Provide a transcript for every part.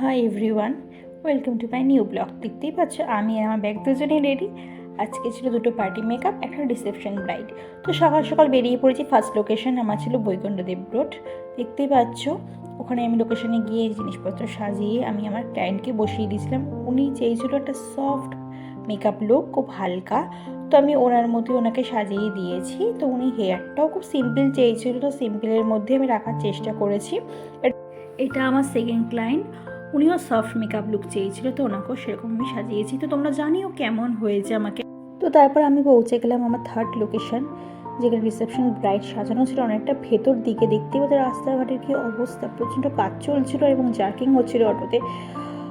Hi everyone, welcome to my new blog. দেখতেই পাচ্ছ আমি আর আমার ব্যাগ দুজনেই রেডি। আজকে ছিল দুটো পার্টি মেকআপ, একটা রিসেপশন ব্রাইড। তো সকাল সকাল বেরিয়ে পড়েছি। ফার্স্ট লোকেশন আমার ছিল বৈকুণ্ঠদেব রোড। দেখতেই পাচ্ছ ওখানে আমি লোকেশনে গিয়ে জিনিসপত্র সাজিয়ে আমি আমার ক্লায়েন্টকে বসিয়ে দিয়েছিলাম। উনি চেয়েছিল একটা সফট মেকআপ লুক, খুব হালকা। তো আমি ওনার মধ্যে ওনাকে সাজিয়ে দিয়েছি। তো উনি হেয়ারটাও খুব সিম্পল চেয়েছিল, তো সিম্পলের মধ্যে আমি রাখার চেষ্টা করেছি। এটা আমার সেকেন্ড ক্লায়েন্ট, উনিও সফট মেকআপ লুক চেয়েছিল, তো ওনাকেও সেরকম আমি সাজিয়েছি। তো তোমরা জানিও কেমন হয়েছে আমাকে। তো তারপর আমি পৌঁছে গেলাম আমার থার্ড লোকেশন, যেখানে রিসেপশন ব্রাইড সাজানো ছিল অনেকটা ভেতর দিকে। দেখতেই পাচ্ছি রাস্তাঘাটের কি অবস্থা, প্রচণ্ড কাজ চলছিল এবং জার্কিং হচ্ছিল অটোতে,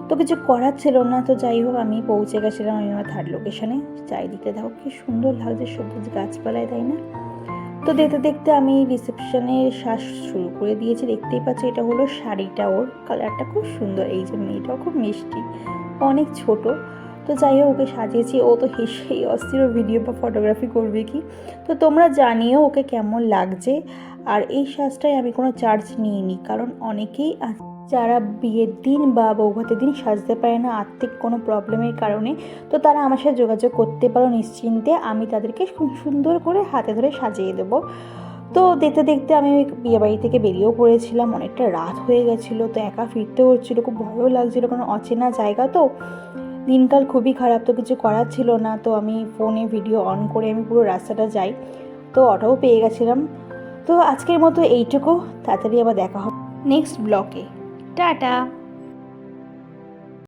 তো কিছু করার ছিল না। তো যাই হোক আমি পৌঁছে গেছিলাম আমি আমার থার্ড লোকেশনে। চারিদিকে দেখো কি সুন্দর লাগছে সবুজ গাছপালায়, তাই না? তো দেখতে দেখতে আমি রিসেপশনের শ্বাস শুরু করে দিয়েছি। দেখতেই পাচ্ছি এটা হলো শাড়িটা, ওর কালারটা খুব সুন্দর। এই যে মেয়েটাও খুব মিষ্টি, অনেক ছোট। তো যাই হোক ওকে সাজিয়েছি। ও তো হেসেই অস্থির ভিডিও বা ফটোগ্রাফি করবে কি। তো তোমরা জানিও ওকে কেমন লাগছে। আর এই সাজটায় আমি কোনো চার্জ নিইনি, কারণ অনেকেই যারা বিয়ের দিন বা বৌভাতের দিন সাজতে পারে না আর্থিক কোনো প্রবলেমের কারণে, তো তারা আমার সাথে যোগাযোগ করতে পারো নিশ্চিন্তে। আমি তাদেরকে খুব সুন্দর করে হাতে ধরে সাজিয়ে দেবো। তো দেখতে দেখতে আমি বিয়েবাড়ি থেকে বেরিয়েও পড়েছিলাম। অনেকটা রাত হয়ে গেছিলো, তো একা ফিরতে হচ্ছিলো, খুব ভয়ও লাগছিলো, কারণ অচেনা জায়গা তো, দিনকাল খুবই খারাপ। তো কিছু করার ছিল না, তো আমি ফোনে ভিডিও অন করে আমি পুরো রাস্তাটা যাই। তো অটোও পেয়ে গেছিলাম। তো আজকের মতো এইটুকু, তাড়াতাড়ি আবার দেখা হবে নেক্সট ব্লগে। টাটা।